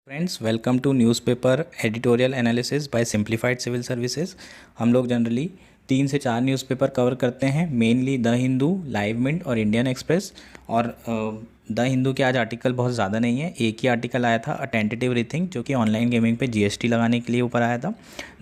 Friends, welcome to newspaper editorial analysis by simplified civil services. हम लोग generally 3 से 4 newspaper cover करते हैं, mainly the Hindu, Live Mint और इंडियन एक्सप्रेस। और द हिंदू के आज आर्टिकल बहुत ज़्यादा नहीं है, एक ही आर्टिकल आया था, अ टेंटेटिव रीथिंक, जो कि ऑनलाइन गेमिंग पे जीएसटी लगाने के लिए ऊपर आया था।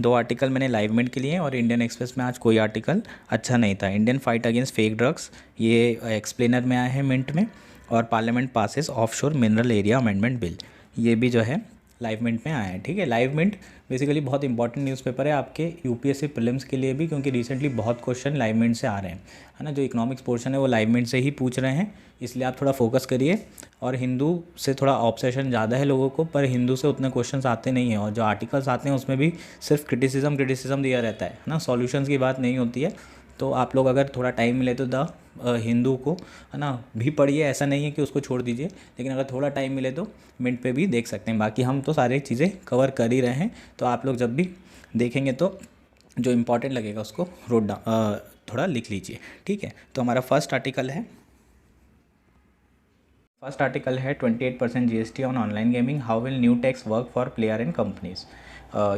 2 आर्टिकल मैंने लाइव मिंट के लिए, और इंडियन एक्सप्रेस में आज कोई आर्टिकल अच्छा नहीं था। Indian fight against fake drugs, ये एक्सप्लेनर में आया है मिंट में। और parliament passes offshore mineral area amendment bill, ये भी जो है लाइव मिंट में आया है। ठीक है, लाइव मिंट बेसिकली बहुत इंपॉर्टेंट न्यूज़पेपर है आपके यूपीएससी प्रीलिम्स के लिए भी, क्योंकि रिसेंटली बहुत क्वेश्चन लाइव मिंट से आ रहे हैं, है ना। जो इकोनॉमिक्स पोर्शन है वो लाइव मिंट से ही पूछ रहे हैं, इसलिए आप थोड़ा फोकस करिए। और हिंदू से थोड़ा ऑब्सेशन ज़्यादा है लोगों को, पर हिंदू से उतने क्वेश्चंस आते नहीं हैं, और जो आर्टिकल्स आते हैं उसमें भी सिर्फ क्रिटिसिज्म दिया रहता है ना, सॉल्यूशंस की बात नहीं होती है। तो आप लोग अगर थोड़ा टाइम मिले तो द हिंदू को, है ना, भी पढ़िए। ऐसा नहीं है कि उसको छोड़ दीजिए, लेकिन अगर थोड़ा टाइम मिले तो मिनट पे भी देख सकते हैं। बाकी हम तो सारी चीज़ें कवर कर ही रहे हैं, तो आप लोग जब भी देखेंगे तो जो इम्पोर्टेंट लगेगा उसको थोड़ा लिख लीजिए। ठीक है, तो हमारा फर्स्ट आर्टिकल है 28% GST on online gaming, how will new tax work for player and companies.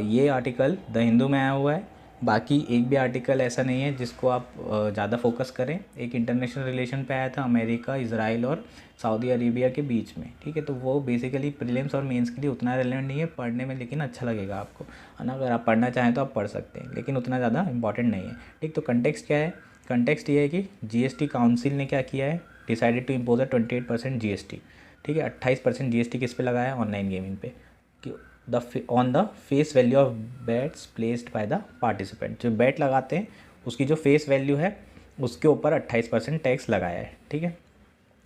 ये आर्टिकल द हिंदू में आया हुआ है। बाकी एक भी आर्टिकल ऐसा नहीं है जिसको आप ज़्यादा फोकस करें। एक इंटरनेशनल रिलेशन पे आया था, अमेरिका, इजराइल और सऊदी अरेबिया के बीच में। ठीक है, तो वो बेसिकली प्रीलिम्स और मेंस के लिए उतना रेलेवेंट नहीं है पढ़ने में, लेकिन अच्छा लगेगा आपको, है ना। अगर आप पढ़ना चाहें तो आप पढ़ सकते हैं, लेकिन उतना ज़्यादा इंपॉर्टेंट नहीं है। ठीक, तो कंटेक्स्ट क्या है? कंटेक्स्ट ये है कि जीएसटी काउंसिल ने क्या किया है, decided to impose a 28% GST. ठीक है, 28% जीएसटी किस पे लगाया है? ऑनलाइन गेमिंग पे, कि on the face value of bets placed by the participant. जो बेट लगाते हैं उसकी जो फेस वैल्यू है उसके ऊपर 28% टैक्स लगाया है। ठीक है,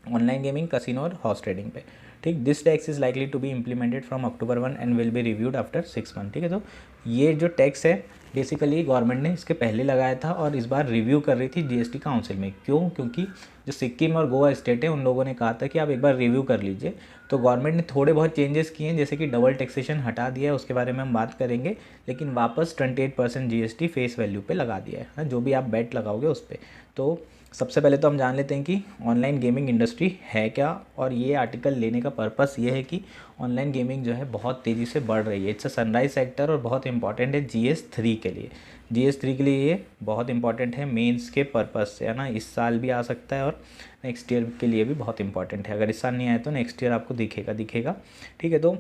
ऑनलाइन गेमिंग, कसिनो और हॉर्स ट्रेडिंग पे। ठीक, this tax is likely to be implemented from October 1 and will be reviewed after 6 month. ठीक है, तो ये जो टैक्स है बेसिकली गवर्नमेंट ने इसके पहले लगाया था, और इस बार रिव्यू कर रही थी जीएसटी काउंसिल में। क्यों? क्योंकि जो सिक्किम और गोवा स्टेट है उन लोगों ने कहा था कि आप एक बार रिव्यू कर लीजिए। तो गवर्नमेंट ने थोड़े बहुत चेंजेस किए हैं, जैसे कि डबल टैक्सेशन हटा दिया है, उसके बारे में हम बात करेंगे, लेकिन वापस 28% जीएसटी फेस वैल्यू पे लगा दिया है, जो भी आप बेट लगाओगे उस पर। तो सबसे पहले तो हम जान लेते हैं कि ऑनलाइन गेमिंग इंडस्ट्री है क्या, और ये आर्टिकल लेने का पर्पस ये है कि ऑनलाइन गेमिंग जो है बहुत तेज़ी से बढ़ रही है। इट्स अ सनराइज सेक्टर और बहुत इंपॉर्टेंट है GS3 के लिए। GS3 के लिए ये बहुत इंपॉर्टेंट है मेंस के पर्पस से, है ना। इस साल भी आ सकता है और नेक्स्ट ईयर के लिए भी बहुत इंपॉर्टेंट है। अगर इस साल नहीं आए तो नेक्स्ट ईयर आपको दिखेगा। ठीक है, तो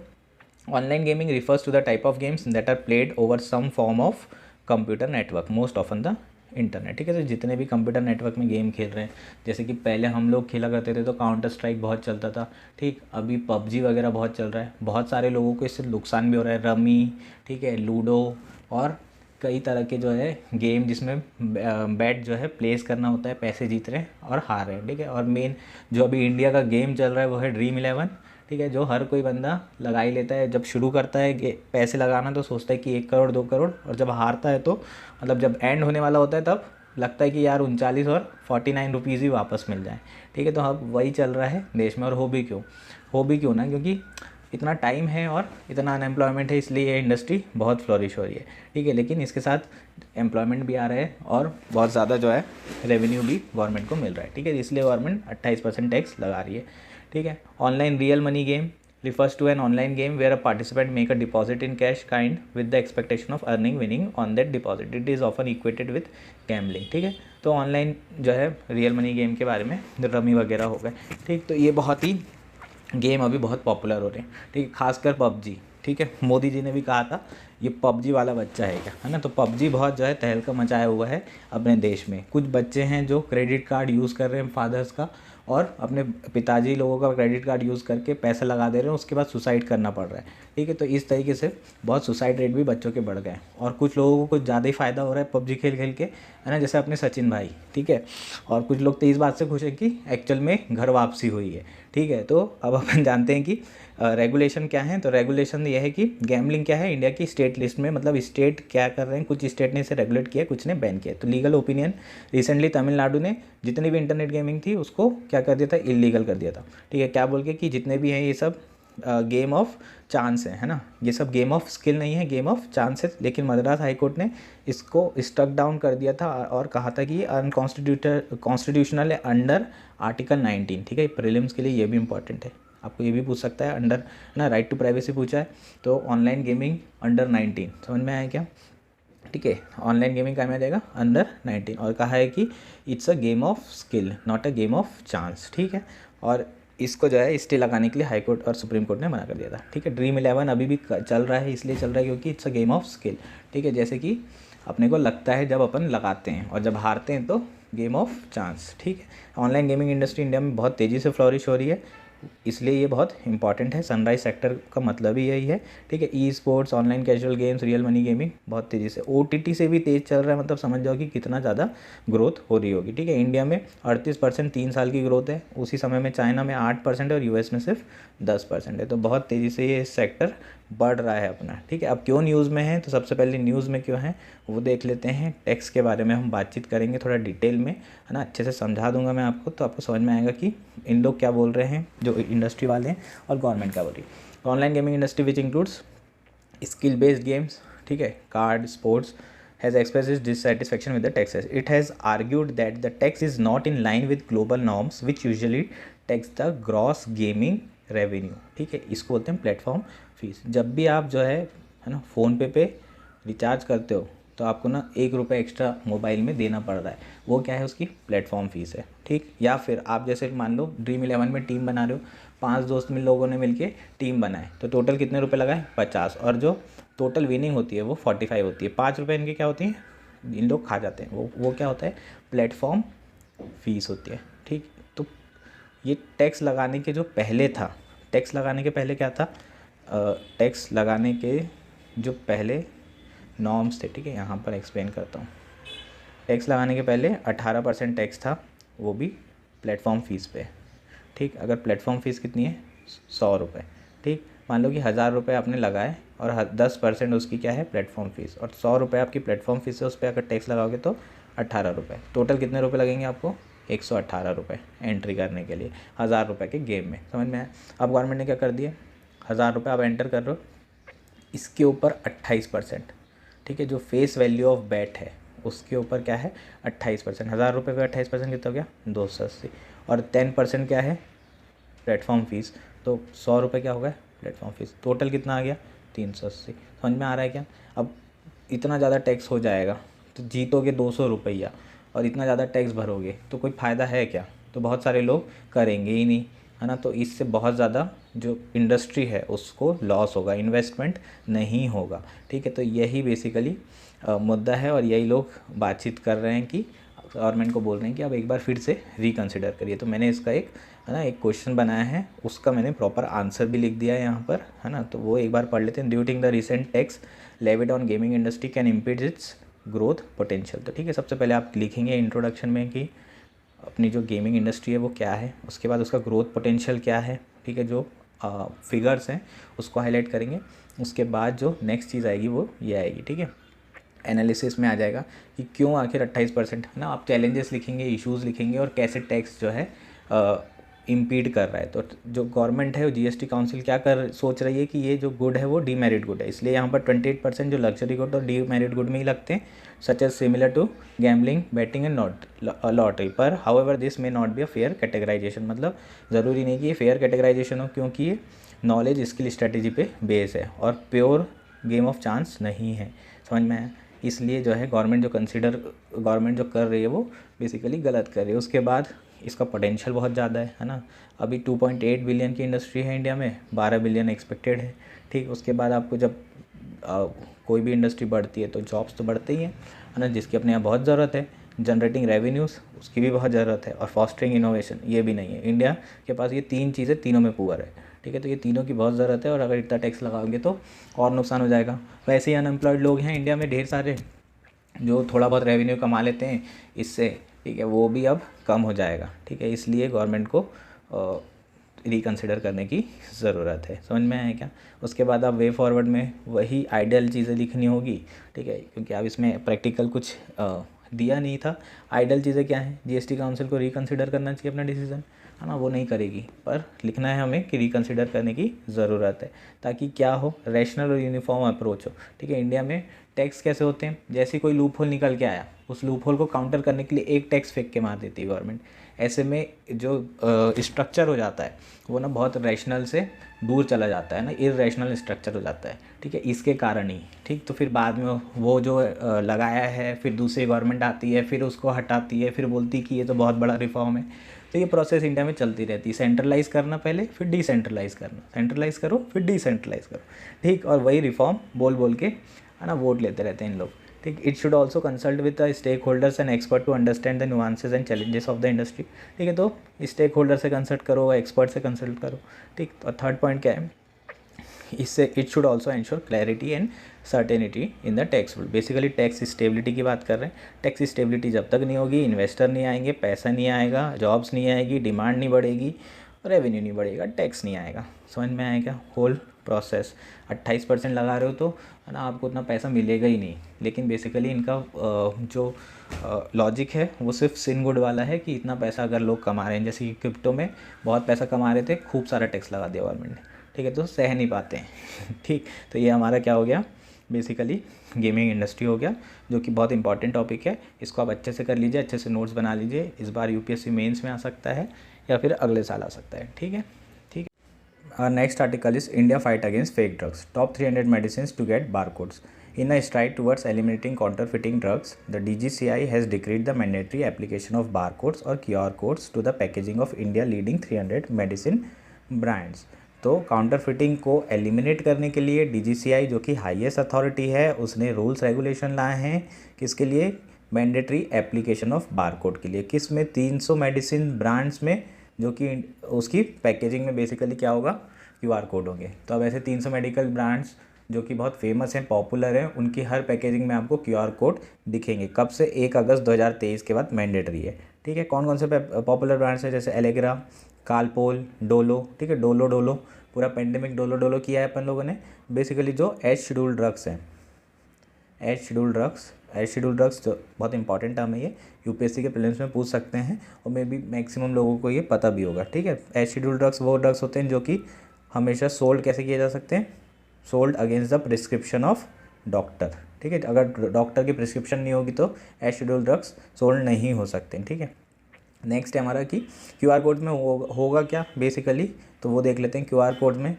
online gaming refers to the type of games that are played over some form of computer network, most often the internet. ठीक है, तो जितने भी कंप्यूटर नेटवर्क में गेम खेल रहे हैं, जैसे कि पहले हम लोग खेला करते थे तो काउंटर स्ट्राइक बहुत चलता था। ठीक, अभी पबजी वगैरह बहुत चल रहा है। बहुत सारे लोगों को इससे नुकसान भी हो रहा है, रमी, ठीक है, लूडो और कई तरह के जो है गेम जिसमें बैट जो है प्लेस करना होता है, पैसे जीत रहे हैं और हार रहे हैं। ठीक है, और मेन जो अभी इंडिया का गेम चल रहा है वो है ड्रीम 11। ठीक है, जो हर कोई बंदा लगा ही लेता है। जब शुरू करता है पैसे लगाना तो सोचता है कि 1 करोड़ 2 करोड़, और जब हारता है तो मतलब जब एंड होने वाला होता है तब लगता है कि यार 39 और 49 रुपीज़ ही वापस मिल जाए। ठीक है, तो अब वही चल रहा है देश में। और हो भी क्यों ना, क्योंकि इतना टाइम है और इतना अनएम्प्लॉयमेंट है, इसलिए ये इंडस्ट्री बहुत फ्लोरिश हो रही है। ठीक है, लेकिन इसके साथ एम्प्लॉयमेंट भी आ रहा है और बहुत ज़्यादा जो है रेवेन्यू भी गवर्नमेंट को मिल रहा है। ठीक है, इसलिए गवर्नमेंट 28% टैक्स लगा रही है। ठीक है, online real money game refers to an online game where a participant make a deposit in cash kind with the expectation of earning winning on that deposit. It is often equated with gambling. ठीक है, तो online जो है real money game के बारे में, rummy वगैरह हो गए। ठीक, तो ये बहुत ही गेम अभी बहुत पॉपुलर हो रहे हैं। ठीक है, खासकर पबजी। ठीक है, मोदी जी ने भी कहा था ये पबजी वाला बच्चा है क्या, है ना। तो पबजी बहुत जो है तहलका मचाया हुआ है अपने देश में। कुछ बच्चे हैं जो क्रेडिट कार्ड यूज़ कर रहे हैं फादर्स का, और अपने पिताजी लोगों का क्रेडिट कार्ड यूज़ करके पैसा लगा दे रहे हैं, उसके बाद सुसाइड करना पड़ रहा है। ठीक है, तो इस तरीके से बहुत सुसाइड रेट भी बच्चों के बढ़ गए हैं, और कुछ लोगों को कुछ ज़्यादा ही फ़ायदा हो रहा है पबजी खेल खेल के, है ना, जैसे अपने सचिन भाई। ठीक है, और कुछ लोग तो इस बात से खुश हैं कि एक्चुअल में घर वापसी हुई है। ठीक है, तो अब अपन जानते हैं कि रेगुलेशन क्या है। तो रेगुलेशन ये है कि गैम्बलिंग क्या है इंडिया की स्टेट लिस्ट में, मतलब स्टेट क्या कर रहे हैं, कुछ स्टेट ने इसे रेगुलेट किया, कुछ ने बैन किया। तो लीगल ओपिनियन रिसेंटली तमिलनाडु ने जितनी भी इंटरनेट गेमिंग थी उसको क्या कर दिया था, इलीगल कर दिया था। ठीक है, क्या बोल के कि जितने भी हैं ये सब गेम ऑफ चांस है ना, ये सब गेम ऑफ स्किल नहीं है, गेम ऑफ चांस है। लेकिन मद्रास हाई कोर्ट ने इसको स्टक डाउन कर दिया था और कहा था कि ये अनकॉन्स्टिट्यूशनल है अंडर आर्टिकल 19। ठीक है, प्रीलिम्स के लिए ये भी इंपॉर्टेंट है। आपको ये भी पूछ सकता है अंडर ना, राइट टू प्राइवेसी पूछा है तो ऑनलाइन गेमिंग अंडर 19, समझ में आया क्या? ठीक है, ऑनलाइन गेमिंग का में आ जाएगा अंडर 19, और कहा है कि it's a game of skill not a game of chance. ठीक है, और इसको जो है स्टे लगाने के लिए हाई कोर्ट और सुप्रीम कोर्ट ने मना कर दिया था। ठीक है, ड्रीम 11 अभी भी चल रहा है, इसलिए चल रहा है क्योंकि it's a game of skill. ठीक है, जैसे कि अपने को लगता है जब अपन लगाते हैं, और जब हारते हैं तो गेम ऑफ चांस। ठीक है, ऑनलाइन गेमिंग इंडस्ट्री इंडिया में बहुत तेज़ी से फ्लॉरिश हो रही है, इसलिए ये बहुत इंपॉर्टेंट है। सनराइज सेक्टर का मतलब ही यही है। ठीक है, e sports, online casual games, real money gaming बहुत तेज़ी से, OTT से भी तेज़ चल रहा है, मतलब समझ जाओ कि कितना ज़्यादा ग्रोथ हो रही होगी। ठीक है, इंडिया में 38% 3 साल की ग्रोथ है, उसी समय में चाइना में 8% है और US में सिर्फ 10% है। तो बहुत तेज़ी से ये सेक्टर बढ़ रहा है अपना। ठीक है, अब क्यों न्यूज़ में है, तो सबसे पहले न्यूज़ में क्यों है वो देख लेते हैं। टैक्स के बारे में हम बातचीत करेंगे थोड़ा डिटेल में, है ना, अच्छे से समझा दूंगा मैं आपको, तो आपको समझ में आएगा कि इन लोग क्या बोल रहे हैं जो इंडस्ट्री वाले हैं और गवर्नमेंट क्या बोल रही है। Online gaming industry which includes skill based games, ठीक है, card, sports, has expressed its dissatisfaction with the taxes. It has argued that the tax is not in line with global norms which usually tax the gross gaming revenue. ठीक है, इसको बोलते हैं platform fees. जब भी आप जो है ना फ़ोन पे रिचार्ज करते हो तो आपको ना ₹1 एक्स्ट्रा मोबाइल में देना पड़ रहा है, वो क्या है, उसकी प्लेटफॉर्म फ़ीस है। ठीक, या फिर आप जैसे मान लो ड्रीम 11 में टीम बना रहे हो, 5 दोस्त लोगों ने मिलके टीम बनाए, तो टोटल कितने रुपए लगाए, 50, और जो टोटल विनिंग होती है वो 45 होती है। ₹5 इनके क्या होती हैं, इन लोग खा जाते हैं, वो क्या होता है, प्लेटफॉर्म फीस होती है। ठीक, तो ये टैक्स लगाने के जो पहले था, टैक्स लगाने के पहले क्या था, टैक्स लगाने के जो पहले नॉर्म्स थे, ठीक है, यहाँ पर एक्सप्लेन करता हूँ। टैक्स लगाने के पहले 18% टैक्स था, वो भी प्लेटफॉर्म फ़ीस पे। ठीक, अगर प्लेटफॉर्म फ़ीस कितनी है, ₹100। ठीक, मान लो कि ₹1000 आपने लगाए और 10% उसकी क्या है, प्लेटफॉर्म फ़ीस, और ₹100 आपकी प्लेटफॉर्म फ़ीस है, उस पर अगर टैक्स लगाओगे तो ₹18। टोटल कितने रुपए लगेंगे आपको, ₹118 एंट्री करने के लिए ₹1000 के गेम में। समझ में आया? अब गवर्नमेंट ने क्या कर दिया, ₹1000 आप एंटर कर रहे हो, इसके ऊपर 28%, ठीक है, जो फेस वैल्यू ऑफ बैट है उसके ऊपर क्या है, 28%। ₹1000 पे 28% कितना हो गया, 280, और 10% क्या है, प्लेटफॉर्म फ़ीस, तो ₹100 क्या होगा, प्लेटफॉर्म फ़ीस। टोटल कितना आ गया, 380। समझ में आ रहा है क्या? अब इतना ज़्यादा टैक्स हो जाएगा तो जीतोगे ₹200 और इतना ज़्यादा टैक्स भरोगे तो कोई फ़ायदा है क्या? तो बहुत सारे लोग करेंगे ही नहीं, है ना। तो इससे बहुत ज़्यादा जो इंडस्ट्री है उसको लॉस होगा, इन्वेस्टमेंट नहीं होगा। ठीक है, तो यही बेसिकली मुद्दा है, और यही लोग बातचीत कर रहे हैं कि गवर्नमेंट को बोल रहे हैं कि अब एक बार फिर से रिकंसिडर करिए। तो मैंने इसका एक, है ना, एक क्वेश्चन बनाया है, उसका मैंने प्रॉपर आंसर भी लिख दिया है यहाँ पर, है ना, तो वो एक बार पढ़ लेते हैं। ड्यू टिंग the recent tax levied on gaming industry can impede it's growth potential. तो ठीक है, सबसे पहले आप लिखेंगे इंट्रोडक्शन में कि अपनी जो गेमिंग इंडस्ट्री है वो क्या है, उसके बाद उसका ग्रोथ पोटेंशियल क्या है, ठीक है, जो फिगर्स हैं उसको हाईलाइट करेंगे। उसके बाद जो नेक्स्ट चीज़ आएगी वो ये आएगी, ठीक है, एनालिसिस में आ जाएगा कि क्यों आखिर 28%, है ना। आप चैलेंजेस लिखेंगे, इश्यूज़ लिखेंगे, और कैसे टैक्स जो है इम्पीड कर रहा है। तो जो गवर्नमेंट है, वो GST काउंसिल क्या सोच रही है कि ये जो गुड है वो डीमेरिट गुड है, इसलिए यहाँ पर 28% जो लग्जरी गुड और डीमेरिट गुड में ही लगते हैं, such as similar to gambling, betting and lottery. पर however this may not be a fair categorization, मतलब ज़रूरी नहीं कि ये फेयर कैटेगराइजेशन हो, क्योंकि ये नॉलेज स्किल स्ट्रेटेजी पे बेस है और प्योर गेम ऑफ चांस नहीं है। समझ में आया? इसलिए जो है गवर्नमेंट जो कर रही है वो बेसिकली गलत कर रही है। उसके बाद इसका पोटेंशियल बहुत ज़्यादा है ना। अभी 2.8 बिलियन की इंडस्ट्री है इंडिया में, 12 बिलियन एक्सपेक्टेड है। ठीक, उसके बाद आपको जब कोई भी इंडस्ट्री बढ़ती है तो जॉब्स तो बढ़ते ही हैं, है ना, जिसकी अपने यहाँ बहुत ज़रूरत है। जनरेटिंग रेवेन्यूज़, उसकी भी बहुत ज़रूरत है, और फॉस्टरिंग इनोवेशन, ये भी नहीं है। इंडिया के पास ये 3 चीज़ें, तीनों में पुअर है। ठीक है, तो ये तीनों की बहुत ज़रूरत है, और अगर इतना टैक्स लगाओगे तो और नुकसान हो जाएगा। वैसे ही अनएम्प्लॉयड लोग हैं इंडिया में ढेर सारे, जो थोड़ा बहुत रेवेन्यू कमा लेते हैं इससे, ठीक है, वो भी अब कम हो जाएगा। ठीक है, इसलिए गवर्नमेंट को रिकंसिडर करने की ज़रूरत है। समझ में आया क्या? उसके बाद आप वे फॉरवर्ड में वही आइडियल चीज़ें लिखनी होगी, ठीक है, क्योंकि अब इसमें प्रैक्टिकल कुछ दिया नहीं था। आइडियल चीज़ें क्या हैं, GST काउंसिल को रिकंसिडर करना चाहिए अपना डिसीज़न, है ना, वो नहीं करेगी, पर लिखना है हमें कि रिकंसिडर करने की ज़रूरत है, ताकि क्या हो, रैशनल और यूनिफॉर्म अप्रोच हो। ठीक है, इंडिया में टैक्स कैसे होते हैं, जैसे कोई लूप होल निकल के आया, उस लूप होल को काउंटर करने के लिए एक टैक्स फेंक के मार देती है गवर्नमेंट। ऐसे में जो स्ट्रक्चर हो जाता है वो ना बहुत रैशनल से दूर चला जाता है ना, इरेशनल स्ट्रक्चर हो जाता है, ठीक है, इसके कारण ही। ठीक, तो फिर बाद में वो जो लगाया है फिर दूसरी गवर्नमेंट आती है, फिर उसको हटाती है, फिर बोलती है कि ये तो बहुत बड़ा रिफॉर्म है। तो ये प्रोसेस इंडिया में चलती रहती है, सेंट्रलाइज करना पहले, फिर डिसेंट्रलाइज करना, सेंट्रलाइज करो फिर डिसेंट्रलाइज करो। ठीक, और वही रिफॉर्म बोल बोल के है ना वोट लेते रहते हैं इन लोग। ठीक, it should also consult with the stakeholders and expert to understand the nuances and challenges of the industry. ठीक है, तो स्टेक होल्डर से कंसल्ट करो, एक्सपर्ट से कंसल्ट करो। ठीक, और थर्ड पॉइंट क्या है, इससे it should also ensure clarity and certainty in the tax rule. Basically tax stability की बात कर रहे हैं। टैक्स स्टेबिलिटी जब तक नहीं होगी, इन्वेस्टर नहीं आएंगे, पैसा नहीं आएगा, जॉब्स नहीं आएगी, डिमांड नहीं बढ़ेगी, रेवेन्यू नहीं बढ़ेगा, टैक्स नहीं आएगा। समझ में आएगा होल प्रोसेस। 28% लगा रहे हो तो है ना आपको उतना पैसा मिलेगा ही नहीं। लेकिन बेसिकली इनका जो लॉजिक है वो सिर्फ सिन गुड वाला है कि इतना पैसा अगर लोग कमा रहे हैं, जैसे कि क्रिप्टो में बहुत पैसा कमा रहे थे, खूब सारा टैक्स लगा दिया गवर्नमेंट ने। ठीक है, तो सह नहीं पाते हैं। ठीक, तो ये हमारा क्या हो गया, बेसिकली गेमिंग इंडस्ट्री हो गया, जो कि बहुत इंपॉर्टेंट टॉपिक है। इसको आप अच्छे से कर लीजिए, अच्छे से नोट्स बना लीजिए। इस बार यूपीएससी मेंस में आ सकता है या फिर अगले साल आ सकता है। ठीक है, ठीक है। Next article is India fight against fake drugs, top 300 medicine to get barcodes in a stride towards eliminating counterfeiting drugs. The DGCI has decreed the mandatory application of barcodes or QR codes to the packaging of India leading 300 medicine brands. तो counterfeiting को eliminate करने के लिए DGCI जो कि highest authority है उसने rules regulation लाए हैं। किसके लिए? मैंडेटरी एप्लीकेशन ऑफ बारकोड के लिए। किस में? 300 मेडिसिन ब्रांड्स में, जो कि उसकी पैकेजिंग में बेसिकली क्या होगा, QR कोड होंगे। तो अब ऐसे 300 मेडिकल ब्रांड्स जो कि बहुत फेमस हैं, पॉपुलर हैं, उनकी हर पैकेजिंग में आपको QR कोड दिखेंगे। कब से? 1 अगस्त 2023 के बाद मैंडेटरी है। ठीक है, कौन कौन से पॉपुलर ब्रांड्स हैं? जैसे एलेग्रा, कालपोल, डोलो। ठीक है, डोलो पूरा पेंडेमिक डोलो किया है अपन लोगों ने। बेसिकली जो एज शेड्यूल ड्रग्स हैं, एज शेड्यूल ड्रग्स जो बहुत इंपॉर्टेंट टर्म है, ये यूपीएससी के प्रीलिम्स में पूछ सकते हैं और मे बी मैक्सिमम लोगों को ये पता भी होगा। ठीक है, एज शेड्यूल ड्रग्स वो ड्रग्स होते हैं जो कि हमेशा सोल्ड कैसे किए जा सकते हैं, sold against the prescription of doctor. ठीक है, अगर डॉक्टर की प्रिस्क्रिप्शन नहीं होगी तो एज शेड्यूल ड्रग्स सोल्ड नहीं हो सकते। ठीक है, नेक्स्ट है हमारा कि QR कोड में होगा क्या बेसिकली, तो वो देख लेते हैं। QR कोड में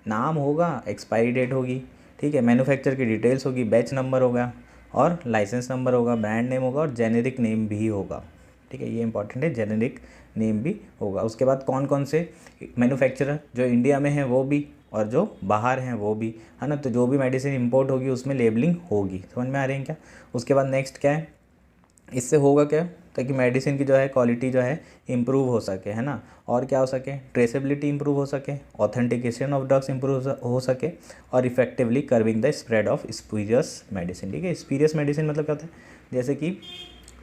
नाम होगा, एक्सपायरी डेट होगी, ठीक है, मैन्युफैक्चर की डिटेल्स होगी, बैच नंबर होगा और लाइसेंस नंबर होगा, ब्रांड नेम होगा और जेनेरिक नेम भी होगा। ठीक है, ये इंपॉर्टेंट है, जेनेरिक नेम भी होगा। उसके बाद कौन कौन से मैन्युफैक्चरर जो इंडिया में हैं वो भी और जो बाहर हैं वो भी, है ना। तो जो भी मेडिसिन इंपोर्ट होगी उसमें लेबलिंग होगी। समझ में आ रही है क्या? उसके बाद नेक्स्ट क्या है, इससे होगा क्या, ताकि मेडिसिन की जो है क्वालिटी जो है इम्प्रूव हो सके, है ना। और क्या हो सके, ट्रेसेबिलिटी इंप्रूव हो सके, ऑथेंटिकेशन ऑफ ड्रग्स इंप्रूव हो सके और effectively curbing the spread of spurious medicine. ठीक है, स्पीरियस मेडिसिन मतलब क्या होता है, जैसे कि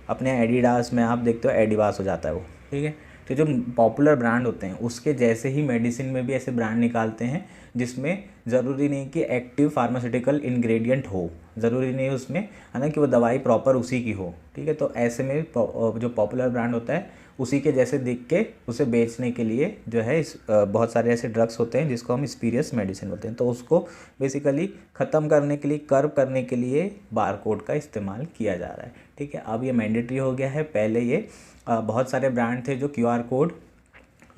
अपने एडिडास में आप देखते हो एडिवास हो जाता है वो। ठीक है, तो जो पॉपुलर ब्रांड होते हैं उसके जैसे ही मेडिसिन में भी ऐसे ब्रांड निकालते हैं जिसमें ज़रूरी नहीं कि एक्टिव फार्मास्यूटिकल इंग्रेडिएंट हो, ज़रूरी नहीं उसमें, है ना, कि वो दवाई प्रॉपर उसी की हो। ठीक है, तो ऐसे में जो पॉपुलर ब्रांड होता है उसी के जैसे दिख के उसे बेचने के लिए जो है बहुत सारे ऐसे ड्रग्स होते हैं जिसको हम स्पीरियस मेडिसिन बोलते हैं। तो उसको बेसिकली ख़त्म करने के लिए, कर्व करने के लिए बारकोड का इस्तेमाल किया जा रहा है। ठीक है, अब ये मैंडेटरी हो गया है। पहले ये बहुत सारे ब्रांड थे जो QR कोड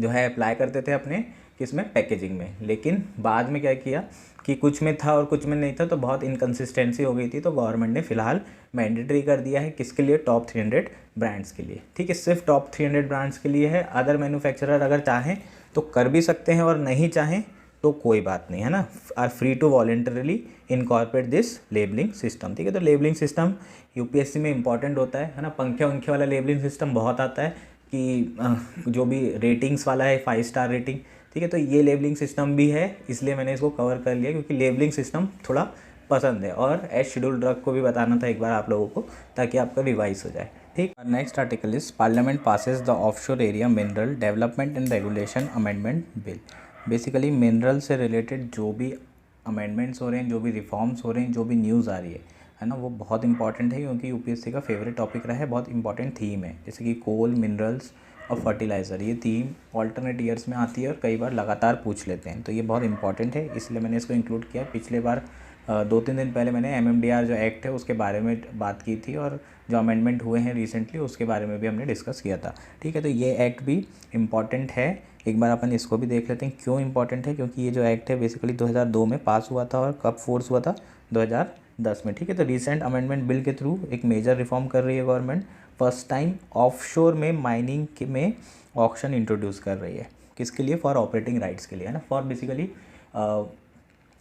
जो है अप्लाई करते थे अपने किसमें, पैकेजिंग में, लेकिन बाद में क्या किया कि कुछ में था और कुछ में नहीं था, तो बहुत इनकन्सिस्टेंसी हो गई थी। तो गवर्नमेंट ने फिलहाल मैंडेटरी कर दिया है। किसके लिए? टॉप 300 ब्रांड्स के लिए। ठीक है, सिर्फ टॉप 300 ब्रांड्स के लिए है। अदर मैन्युफैक्चरर अगर चाहें तो कर भी सकते हैं और नहीं चाहें तो कोई बात नहीं, है ना। Are free to voluntarily incorporate this labelling system. ठीक है, तो लेबलिंग सिस्टम यूपीएससी में इंपॉर्टेंट होता है ना। पंखे वंखे वाला लेबलिंग सिस्टम बहुत आता है कि जो भी रेटिंग्स वाला है, 5 स्टार रेटिंग। ठीक है, तो ये लेबलिंग सिस्टम भी है, इसलिए मैंने इसको कवर कर लिया क्योंकि लेबलिंग सिस्टम थोड़ा पसंद है। और एज शेड्यूल ड्रग को भी बताना था एक बार आप लोगों को, ताकि आपका रिवाइज हो जाए। ठीक, next article is parliament passes the offshore area mineral development and regulation amendment bill. Basically mineral से रिलेटेड जो भी अमेंडमेंट्स हो रहे हैं, जो भी रिफॉर्म्स हो रहे हैं, जो भी न्यूज़ आ रही है ना, वो बहुत इंपॉर्टेंट है क्योंकि यूपीएससी का फेवरेट टॉपिक रहा है, बहुत इंपॉर्टेंट थीम है। जैसे कि कोल, मिनरल्स और फर्टिलाइज़र, ये थीम ऑल्टरनेट ईयर्स में आती है और कई बार लगातार पूछ लेते हैं, तो ये बहुत इंपॉर्टेंट है, इसलिए मैंने इसको इंक्लूड किया। पिछले बार 2-3 दिन पहले मैंने MMDR जो एक्ट है उसके बारे में बात की थी, और जो अमेंडमेंट हुए हैं रिसेंटली उसके बारे में भी हमने डिस्कस किया था। ठीक है, तो ये एक्ट भी इम्पॉर्टेंट है, एक बार अपन इसको भी देख लेते हैं क्यों इम्पॉर्टेंट है। क्योंकि ये जो एक्ट है बेसिकली 2002 में पास हुआ था, और कब फोर्स हुआ था, 2010 में। ठीक है, तो रिसेंट अमेंडमेंट बिल के थ्रू एक मेजर रिफॉर्म कर रही है गवर्नमेंट। फर्स्ट टाइम ऑफशोर में माइनिंग के में ऑक्शन इंट्रोड्यूस कर रही है। किसके लिए? फॉर ऑपरेटिंग राइट्स के लिए, है ना, फॉर बेसिकली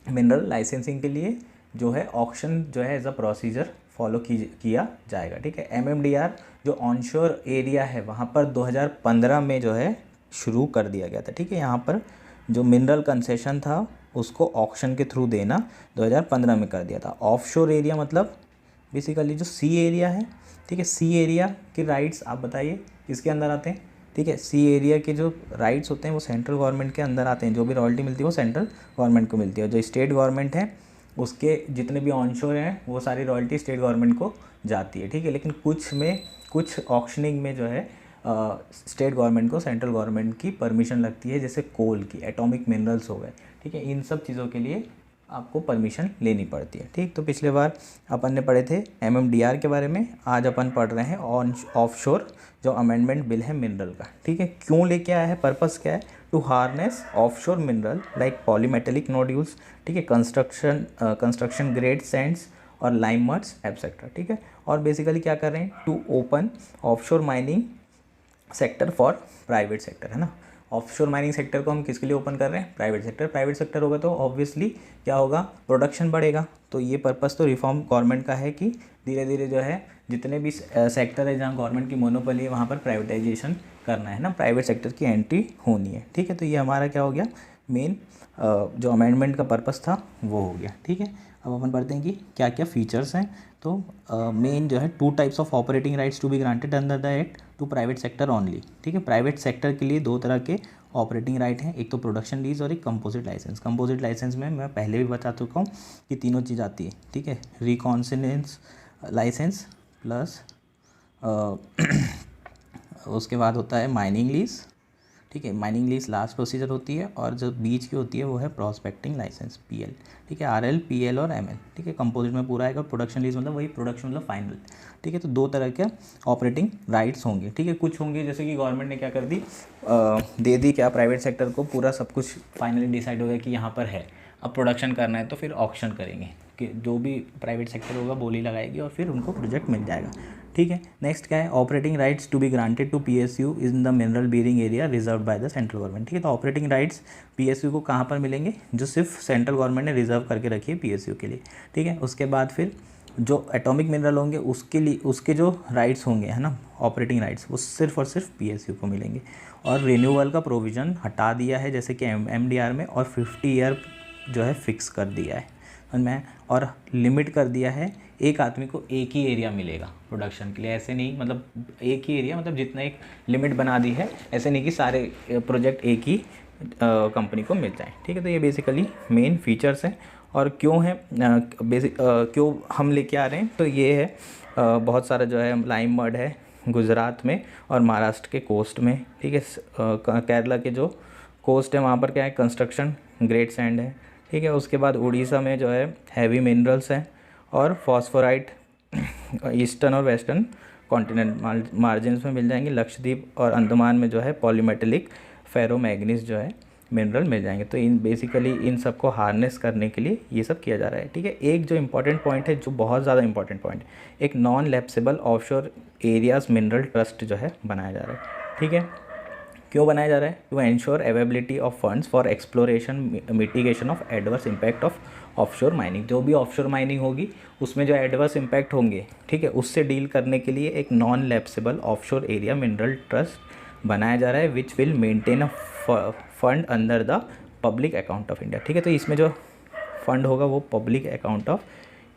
मिनरल लाइसेंसिंग के लिए जो है ऑक्शन जो है एज अ प्रोसीजर फॉलो किया जाएगा। ठीक है, MMDR जो ऑनशोर एरिया है वहाँ पर 2015 में जो है शुरू कर दिया गया था। ठीक है, यहाँ पर जो मिनरल कंसेशन था उसको ऑक्शन के थ्रू देना 2015 में कर दिया था। ऑफशोर एरिया मतलब बेसिकली जो सी एरिया है। ठीक है, सी एरिया के राइट्स आप बताइए किसके अंदर आते हैं? ठीक है, सी एरिया के जो राइट्स होते हैं वो सेंट्रल गवर्नमेंट के अंदर आते हैं। जो भी रॉयल्टी मिलती है वो सेंट्रल गवर्नमेंट को मिलती है। जो स्टेट गवर्नमेंट है उसके जितने भी ऑनशोर हैं वो सारी रॉयल्टी स्टेट गवर्नमेंट को जाती है। ठीक है, लेकिन कुछ ऑक्शनिंग में जो है स्टेट गवर्नमेंट को सेंट्रल गवर्नमेंट की परमिशन लगती है, जैसे कोल की, एटॉमिक मिनरल्स हो गए। ठीक है, इन सब चीज़ों के लिए आपको परमिशन लेनी पड़ती है। ठीक, तो पिछले बार अपन ने पढ़े थे MMDR के बारे में, आज अपन पढ़ रहे हैं ऑफशोर जो अमेंडमेंट बिल है मिनरल का। ठीक है, क्यों लेके आया है, पर्पस क्या है? To harness offshore mineral like polymetallic nodules. ठीक है, कंस्ट्रक्शन ग्रेड सैंड्स और लाइम मड्स एटसेट्रा। ठीक है, और बेसिकली क्या कर रहे हैं? To open offshore mining sector for private sector, है ना। ऑफशोर माइनिंग सेक्टर को हम किसके लिए ओपन कर रहे हैं? Private sector. प्राइवेट सेक्टर होगा तो ऑब्वियसली क्या होगा? प्रोडक्शन बढ़ेगा। तो ये पर्पस तो रिफॉर्म गवर्नमेंट का है कि धीरे धीरे जो है जितने भी सेक्टर है जहाँ गवर्नमेंट की मोनोपोली है वहाँ पर प्राइवेटाइजेशन करना है ना, प्राइवेट सेक्टर की एंट्री होनी है। ठीक है, तो ये हमारा क्या हो गया? मेन जो अमेंडमेंट का पर्पस था वो हो गया। ठीक है, अब अपन पढ़ते हैं कि क्या क्या फीचर्स हैं। तो मेन जो है 2 types of operating rights to be granted under the act to private sector only. ठीक है, प्राइवेट सेक्टर के लिए 2 तरह के ऑपरेटिंग राइट हैं, एक तो प्रोडक्शन लीज और एक कंपोजिट लाइसेंस। कंपोजिट लाइसेंस में मैं पहले भी बता चुका हूँ कि तीनों चीज़ आती है। ठीक है, रिकॉन्सिनेंस लाइसेंस प्लस उसके बाद होता है माइनिंग लीज। ठीक है, माइनिंग लीज लास्ट प्रोसीजर होती है, और जो बीच की होती है वो है प्रॉस्पेक्टिंग लाइसेंस PL। ठीक है, RL, PL और ML। ठीक है, कंपोजिट में पूरा आएगा। प्रोडक्शन लीज मतलब वही प्रोडक्शन मतलब फाइनल। ठीक है, तो 2 तरह के ऑपरेटिंग राइट्स होंगे। ठीक है, कुछ होंगे जैसे कि गवर्नमेंट ने क्या कर दी, दे दी क्या, प्राइवेट सेक्टर को पूरा सब कुछ फाइनली डिसाइड हो गया कि यहाँ पर है, अब प्रोडक्शन करना है तो फिर ऑक्शन करेंगे कि जो भी प्राइवेट सेक्टर होगा बोली लगाएगी और फिर उनको प्रोजेक्ट मिल जाएगा। ठीक है, नेक्स्ट क्या है? Operating rights to be granted to PSU in the mineral bearing area reserve by the central government. ठीक है, तो ऑपरेटिंग राइट्स PSU को कहाँ पर मिलेंगे? जो सिर्फ सेंट्रल गवर्नमेंट ने रिजर्व करके रखी है PSU के लिए। ठीक है, उसके बाद फिर जो एटॉमिक मिनरल होंगे उसके लिए उसके जो राइट्स होंगे, है ना, ऑपरेटिंग राइट्स, वो सिर्फ और सिर्फ PSU को मिलेंगे। और रिन्यूअल का प्रोविज़न हटा दिया है जैसे कि MMDR में, और 50 ईयर जो है फिक्स कर दिया है मैं, और लिमिट कर दिया है एक आदमी को एक ही एरिया मिलेगा प्रोडक्शन के लिए। ऐसे नहीं, मतलब एक ही एरिया, मतलब जितना एक लिमिट बना दी है, ऐसे नहीं कि सारे प्रोजेक्ट एक ही कंपनी को मिल जाए। ठीक है, तो ये बेसिकली मेन फीचर्स हैं। और क्यों है क्यों हम लेके आ रहे हैं, तो ये है बहुत सारा जो है लाइम मड है गुजरात में और महाराष्ट्र के कोस्ट में। ठीक है, केरला के जो कोस्ट है वहाँ पर क्या है? कंस्ट्रक्शन ग्रेड सैंड है। ठीक है, उसके बाद उड़ीसा में जो है हैवी मिनरल्स हैं, और फॉस्फोराइट ईस्टर्न और वेस्टर्न कॉन्टिनेंट मार्जिन्स में मिल जाएंगे। लक्षद्वीप और अंडमान में जो है पॉलीमेटेलिक फेरोमैग्नीज जो है मिनरल मिल जाएंगे। तो इन बेसिकली इन सबको हार्नेस करने के लिए ये सब किया जा रहा है। ठीक है, एक जो इंपॉर्टेंट पॉइंट है, जो बहुत ज़्यादा इंपॉर्टेंट पॉइंट, एक non lapsable offshore areas mineral trust जो है बनाया जा रहा है। ठीक है, क्यों बनाया जा रहा है? To ensure availability of funds for exploration mitigation of adverse impact of offshore mining. जो भी ऑफशोर माइनिंग होगी उसमें जो एडवर्स इम्पैक्ट होंगे, ठीक है, उससे डील करने के लिए एक non lapsable offshore area mineral trust बनाया जा रहा है, which will maintain a fund under the public account of India. ठीक है, तो इसमें जो फंड होगा वो पब्लिक अकाउंट ऑफ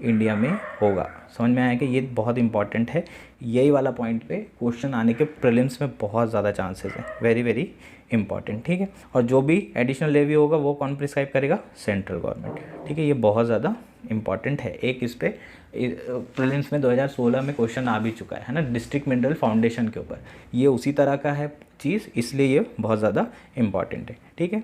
इंडिया में होगा। समझ में आया कि ये बहुत इंपॉर्टेंट है। यही वाला पॉइंट पे क्वेश्चन आने के प्रीलिम्स में बहुत ज़्यादा चांसेस हैं, वेरी वेरी इंपॉर्टेंट। ठीक है, और जो भी एडिशनल लेवी होगा वो कौन प्रिस्क्राइब करेगा? Central government. ठीक है, ये बहुत ज़्यादा इंपॉर्टेंट है। एक इस पे प्रीलिम्स में 2016 में क्वेश्चन आ भी चुका है ना, डिस्ट्रिक्ट मिनरल फाउंडेशन के ऊपर। ये उसी तरह का है चीज़, इसलिए ये बहुत ज़्यादा इंपॉर्टेंट है। ठीक है,